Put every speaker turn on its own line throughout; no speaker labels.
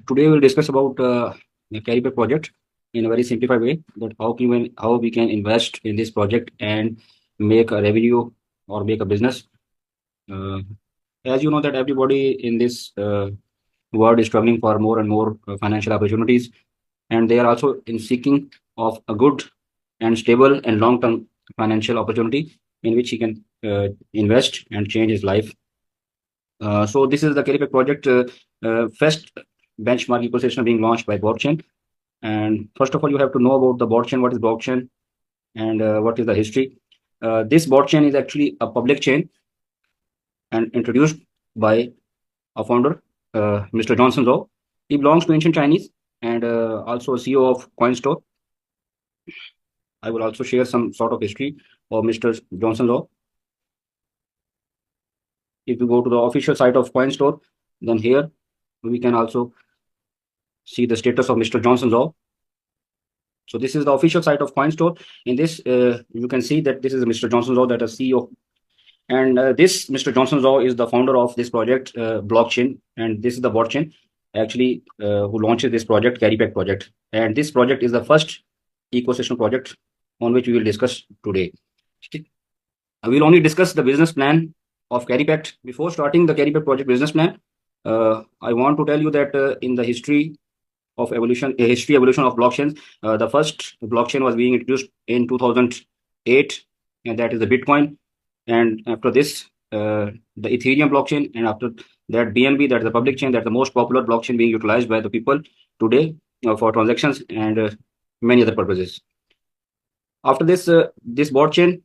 Today we'll discuss about the CaryPact project in a very simplified way, that how we can invest in this project and make a revenue or make a business. Uh, as you know that everybody in this world is struggling for more and more financial opportunities, and they are also in seeking of a good and stable and long-term financial opportunity in which he can invest and change his life. So this is the CaryPact project first benchmark ecosystem being launched by blockchain. And first of all, you have to know about the blockchain. What is blockchain and what is the history? This blockchain is actually a public chain and introduced by a founder, Mr. Johnson Zhou. He belongs to ancient Chinese and also CEO of CoinStore. I will also share some sort of history of Mr. Johnson Zhou. If you go to the official site of CoinStore, then here we can also see the status of Mr. Johnson Zhou. So this is the official site of CoinStore. In this, you can see that this is Mr. Johnson Zhou, that is CEO. And this Mr. Johnson Zhou is the founder of this project, blockchain. And this is the blockchain actually who launches this project, CaryPact project. And this project is the first ecosystem project on which we will discuss today. We will only discuss the business plan of CaryPact. Before starting the CaryPact project business plan, I want to tell you that in the history of evolution of blockchains, the first blockchain was being introduced in 2008, and that is the Bitcoin. And after this, the Ethereum blockchain, and after that BNB, that is the public chain, that's the most popular blockchain being utilized by the people today for transactions and many other purposes. After this, this blockchain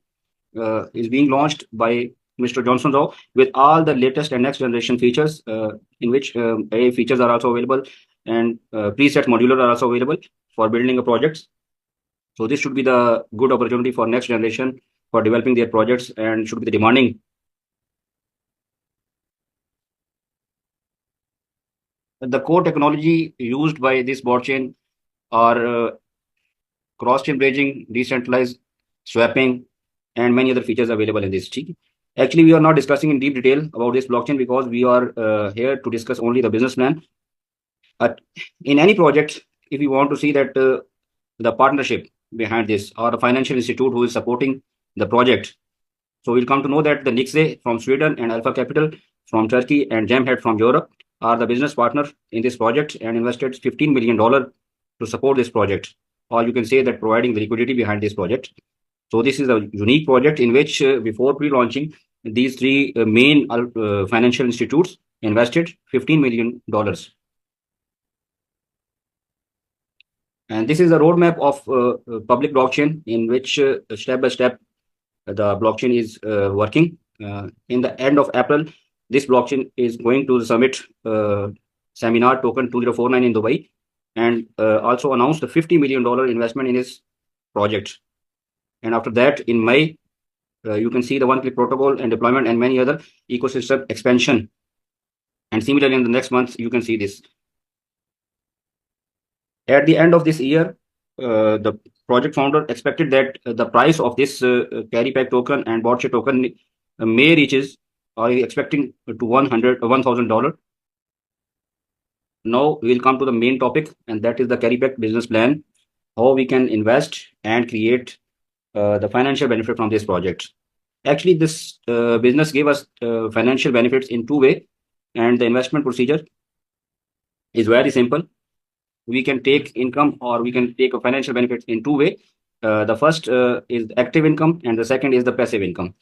is being launched by Mr. Johnson Zhou with all the latest and next generation features, in which AI features are also available, and preset modular are also available for building a projects. So this should be the good opportunity for next generation for developing their projects, and should be the demanding. The core technology used by this blockchain are cross-chain bridging, decentralized swapping, and many other features available in this. Actually, we are not discussing in deep detail about this blockchain because we are here to discuss only the business plan. In any project, if you want to see that the partnership behind this or the financial institute who is supporting the project, so we'll come to know that the Nixe from Sweden and Alpha Capital from Turkey and Gemhead from Europe are the business partner in this project and invested $15 million to support this project, or you can say that providing the liquidity behind this project. So this is a unique project in which before pre-launching, these three main financial institutes invested $15 million. And this is a roadmap of public blockchain in which step by step the blockchain is working. In the end of April, this blockchain is going to the summit seminar token 2049 in Dubai, and also announced a $50 million investment in this project. And after that, in May, you can see the one-click protocol and deployment and many other ecosystem expansion. And similarly, in the next month, you can see this. At the end of this year, the project founder expected that the price of this CaryPact token and BOTCHAIN token may reaches, or expecting to $1,000. Now we will come to the main topic, and that is the CaryPact business plan, how we can invest and create the financial benefit from this project. Actually, this business gave us financial benefits in two ways, and the investment procedure is very simple. We can take income or we can take a financial benefit in two ways. The first is active income, and the second is the passive income.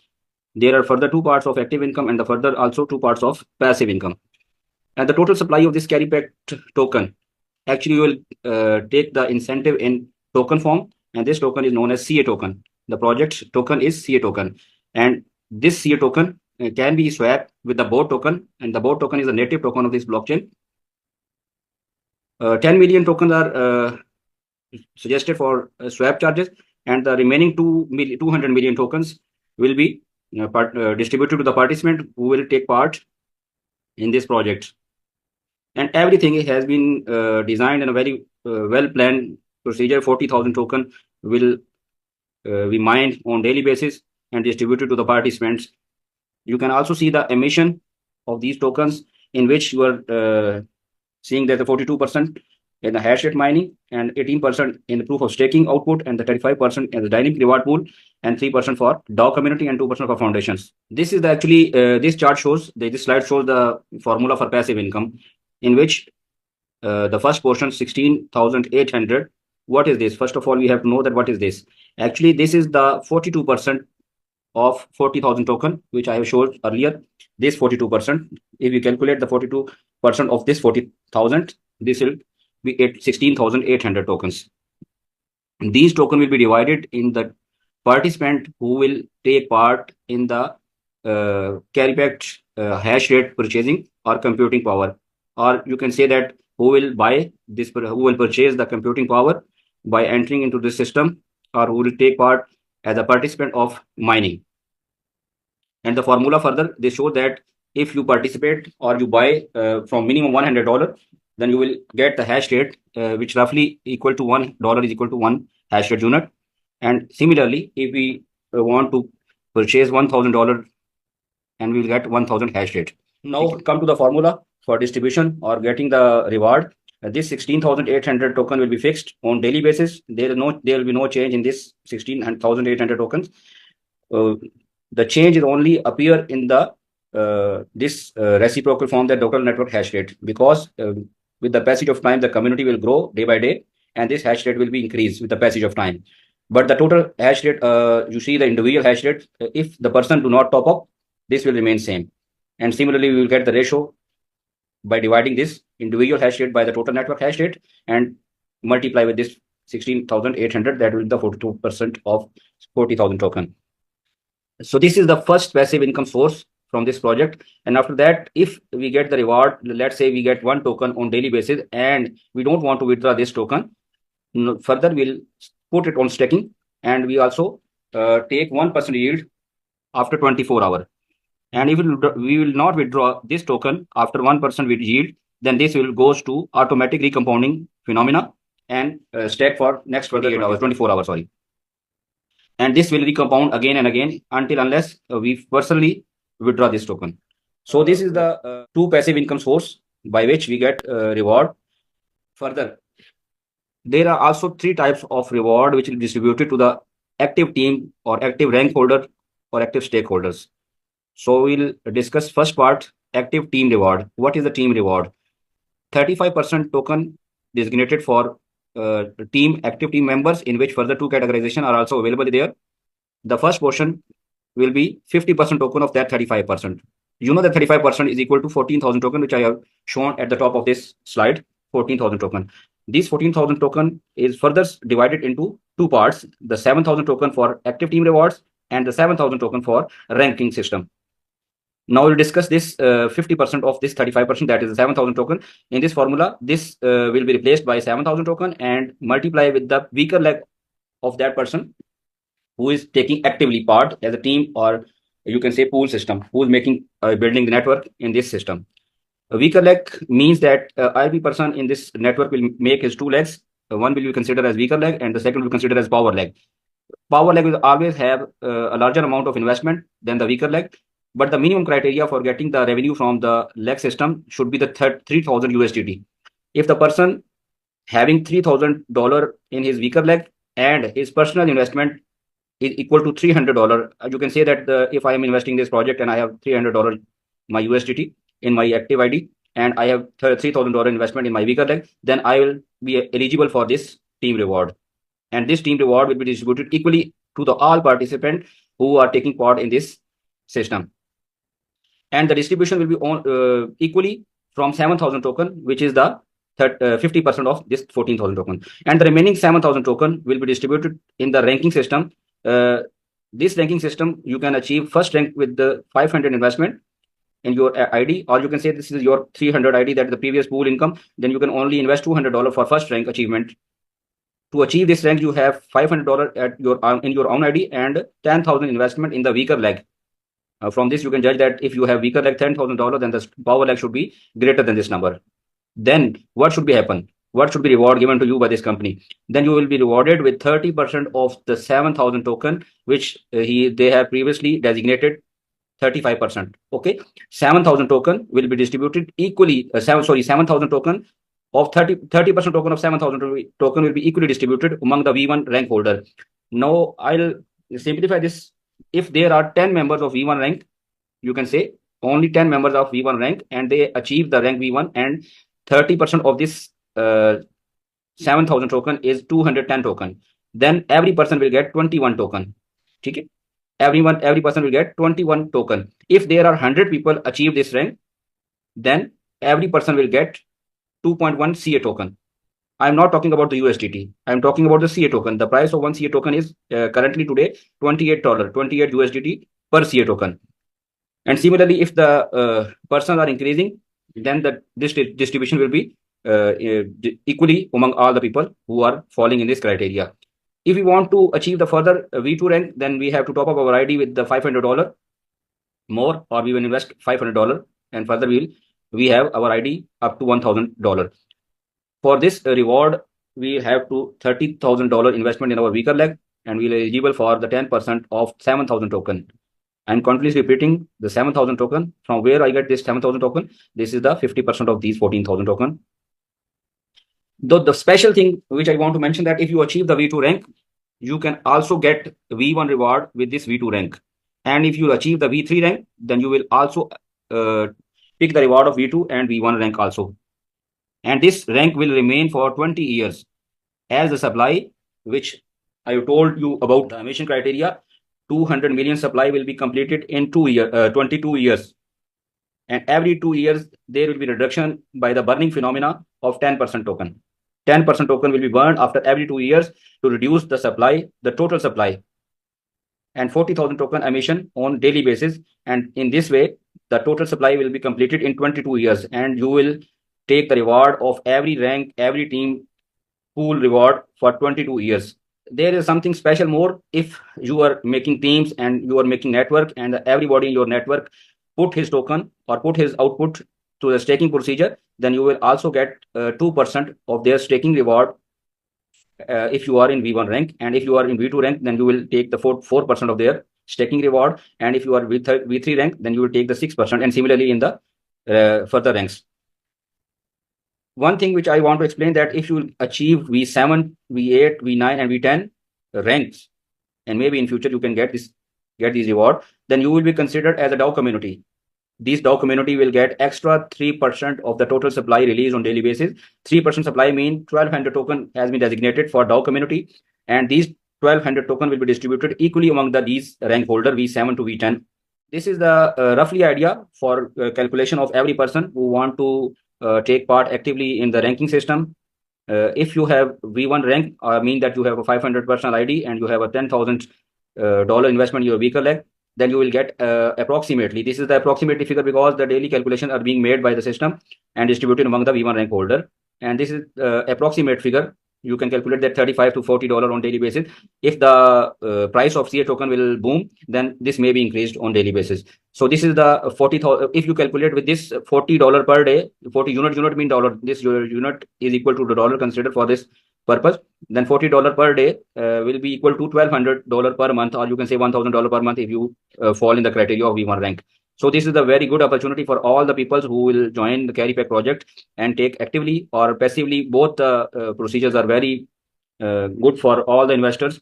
There are further two parts of active income and the further also two parts of passive income. And the total supply of this CaryPact token actually will take the incentive in token form, and this token is known as CA token. The project token is CA token, and this CA token can be swapped with the BOT token, and the BOT token is a native token of this blockchain. 10 million tokens are suggested for swap charges, and the remaining 200 million tokens will be distributed to the participant who will take part in this project. And everything has been designed in a very well-planned procedure. 40,000 tokens will be mined on daily basis and distributed to the participants. You can also see the emission of these tokens, in which your seeing that the 42% in the hash rate mining and 18% in the proof of staking output and the 35% in the dynamic reward pool and 3% for DAO community and 2% for foundations. This is actually this chart shows this slide shows the formula for passive income, in which the first portion 16,800. What is this? First of all, we have to know that what is this. Actually, this is the 42% of 40,000 token, which I have showed earlier. This 42%, if you calculate the 42% of this 40,000, this will be 16,800 tokens. These tokens will be divided in the participant who will take part in the CaryPact hash rate purchasing or computing power, or you can say that who will buy this, who will purchase the computing power by entering into the system, or who will take part as a participant of mining. And the formula further, they show that if you participate or you buy from minimum $100, then you will get the hash rate, which roughly equal to $1 is equal to 1 hash rate unit. And similarly, if we want to purchase $1,000, and we will get 1,000 hash rate. Now come to the formula for distribution or getting the reward. This 16,800 token will be fixed on daily basis. There will be no change in this 16,800 tokens. The change is only appear in the this reciprocal form, the local network hash rate, because with the passage of time, the community will grow day by day, and this hash rate will be increased with the passage of time. But the total hash rate, you see the individual hash rate, if the person do not top up, this will remain same. And similarly, we will get the ratio by dividing this individual hash rate by the total network hash rate and multiply with this 16,800, that will be the 42% of 40,000 token. So this is the first passive income source from this project. And after that, if we get the reward, let's say we get 1 token on daily basis and we don't want to withdraw this token, further we'll put it on staking, and we also take 1% yield after 24 hours. And if we will not withdraw this token after 1% with yield, then this will goes to automatic recompounding phenomena and stack for next 24 hours, sorry. And this will recompound again and again unless we personally withdraw this token. So this is the 2 passive income source by which we get reward. Further, there are also 3 types of reward which will be distributed to the active team or active rank holder or active stakeholders. So we'll discuss first part, active team reward. What is the team reward? 35% token designated for active team members, in which further 2 categorization are also available there. The first portion will be 50% token of that 35%. You know that 35% is equal to 14,000 token, which I have shown at the top of this slide, 14,000 token. This 14,000 token is further divided into 2 parts, the 7,000 token for active team rewards and the 7,000 token for ranking system. Now we'll discuss this 50% of this 35%, that is the 7,000 token. In this formula, this will be replaced by 7,000 token and multiply with the weaker leg of that person who is taking actively part as a team, or you can say pool system, who is making building the network in this system. A weaker leg means that every person in this network will make his 2 legs. One will be considered as weaker leg and the second will be considered as power leg. Power leg will always have a larger amount of investment than the weaker leg. But the minimum criteria for getting the revenue from the leg system should be the 3,000 USDT. If the person having $3,000 in his weaker leg and his personal investment is equal to $300, you can say that if I am investing in this project and I have $300 my USDT in my active ID and I have $3,000 investment in my weaker leg, then I will be eligible for this team reward. And this team reward will be distributed equally to the all participants who are taking part in this system. And the distribution will be on equally from 7,000 token, which is the 50% of this 14,000 token. And the remaining 7,000 token will be distributed in the ranking system. This ranking system, you can achieve first rank with the 500 investment in your ID, or you can say this is your 300 ID, that is the previous pool income. Then you can only invest $200 for first rank achievement. To achieve this rank, you have $500 at in your own ID and 10,000 investment in the weaker leg. From this, you can judge that if you have weaker leg $10,000, then the power leg should be greater than this number. Then what should be happen? What should be reward given to you by this company? Then you will be rewarded with 30% of the 7,000 token, which they have previously designated 35%. Okay, 7,000 token will be distributed equally. 7,000 token of 30% token of 7,000 token will be equally distributed among the V1 rank holder. Now I'll simplify this. If there are 10 members of V1 rank, you can say only 10 members of V1 rank and they achieve the rank V1, and 30% of this 7,000 token is 210 token. Then every person will get 21 token. Okay? Every person will get 21 token. If there are 100 people achieve this rank, then every person will get 2.1 CA token. I'm not talking about the USDT. I'm talking about the CA token. The price of one CA token is currently today $28, 28 USDT per CA token. And similarly, if the persons are increasing, then this distribution will be equally among all the people who are falling in this criteria. If we want to achieve the further V2 rank, then we have to top up our ID with the $500 more, or we will invest $500, and further we have our ID up to $1,000. For this reward, we have to $30,000 investment in our weaker leg, and we are eligible for the 10% of 7,000 token. I'm continuously repeating the 7,000 token. From where I get this 7,000 token? This is the 50% of these 14,000 token. Though the special thing which I want to mention, that if you achieve the V2 rank, you can also get V1 reward with this V2 rank. And if you achieve the V3 rank, then you will also pick the reward of V2 and V1 rank also. And this rank will remain for 20 years as the supply, which I told you about the emission criteria. 200 million supply will be completed in 22 years. And every 2 years, there will be reduction by the burning phenomena of 10% token. 10% token will be burned after every 2 years to reduce the supply, the total supply, and 40,000 token emission on daily basis. And in this way, the total supply will be completed in 22 years, and you will take the reward of every rank, every team pool reward for 22 years. There is something special more. If you are making teams and you are making network, and everybody in your network put his token or put his output to the staking procedure, then you will also get 2% of their staking reward if you are in V1 rank. And if you are in V2 rank, then you will take the 4% of their staking reward. And if you are V3 rank, then you will take the 6%, and similarly in the further ranks. One thing which I want to explain, that if you achieve V7, V8, V9, and V10 ranks, and maybe in future you can get these reward, then you will be considered as a DAO community. This DAO community will get extra 3% of the total supply released on daily basis. 3% supply means 1,200 token has been designated for DAO community, and these 1,200 token will be distributed equally among these rank holder V7 to V10. This is the roughly idea for calculation of every person who want to take part actively in the ranking system. If you have V1 rank, mean that you have a 500 personal ID and you have a $10,000 investment in your vehicle leg, then you will get approximately, this is the approximate figure because the daily calculations are being made by the system and distributed among the V1 rank holder. And this is approximate figure. You can calculate that $35 to $40 on daily basis. If the price of CA token will boom, then this may be increased on daily basis. So this is the 40,000. If you calculate with this $40 per day, 40 unit mean dollar. This unit is equal to the dollar considered for this purpose. Then $40 per day will be equal to $1,200 per month, or you can say $1,000 per month if you fall in the criteria of V1 rank. So this is a very good opportunity for all the people who will join the CaryPact project and take actively or passively. Both the procedures are very good for all the investors.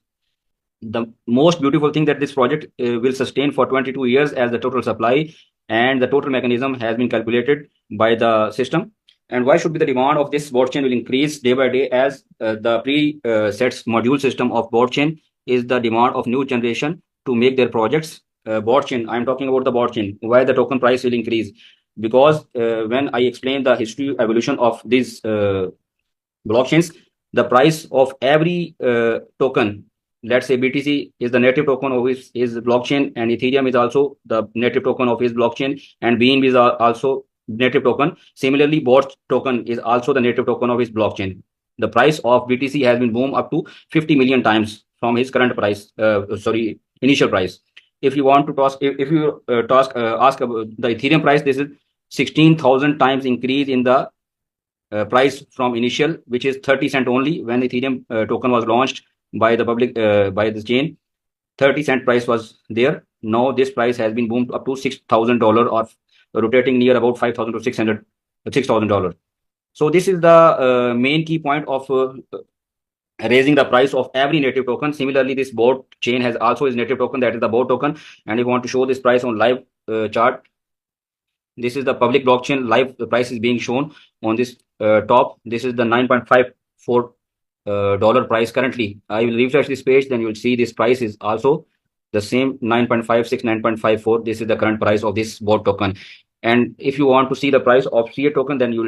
The most beautiful thing that this project will sustain for 22 years as the total supply, and the total mechanism has been calculated by the system. And why should be the demand of this bot chain will increase day by day, as the pre-sets module system of bot chain is the demand of new generation to make their projects bot chain. I'm talking about the bot chain. Why the token price will increase? Because when I explain the history evolution of these blockchains, the price of every token, let's say BTC is the native token of his blockchain, and Ethereum is also the native token of his blockchain, and Beam is also native token. Similarly, BOT token is also the native token of his blockchain. The price of BTC has been boomed up to 50 million times from his current price, initial price. If you want to ask about the Ethereum price, this is 16,000 times increase in the price from initial, which is 30 cent only when Ethereum token was launched by the public by this chain. 30 cent price was there. now this price has been boomed up to $6,000 or rotating near about 5,000 to $6,000. So this is the main key point of raising the price of every native token. Similarly, this bot chain has also its native token, that is the bot token. And if you want to show this price on live chart, this is the public blockchain. Live price is being shown on this top. This is the $9.54 dollar price currently. I will refresh this page, then you will see this price is also the same 9.56, 9.54. This is the current price of this bot token. And if you want to see the price of CA token, then you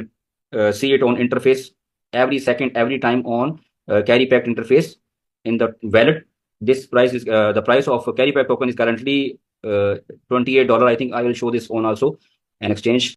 will see it on interface every second, every time on CaryPact interface in the wallet. This price is the price of CaryPact token is currently $28. I think I will show this on also an exchange.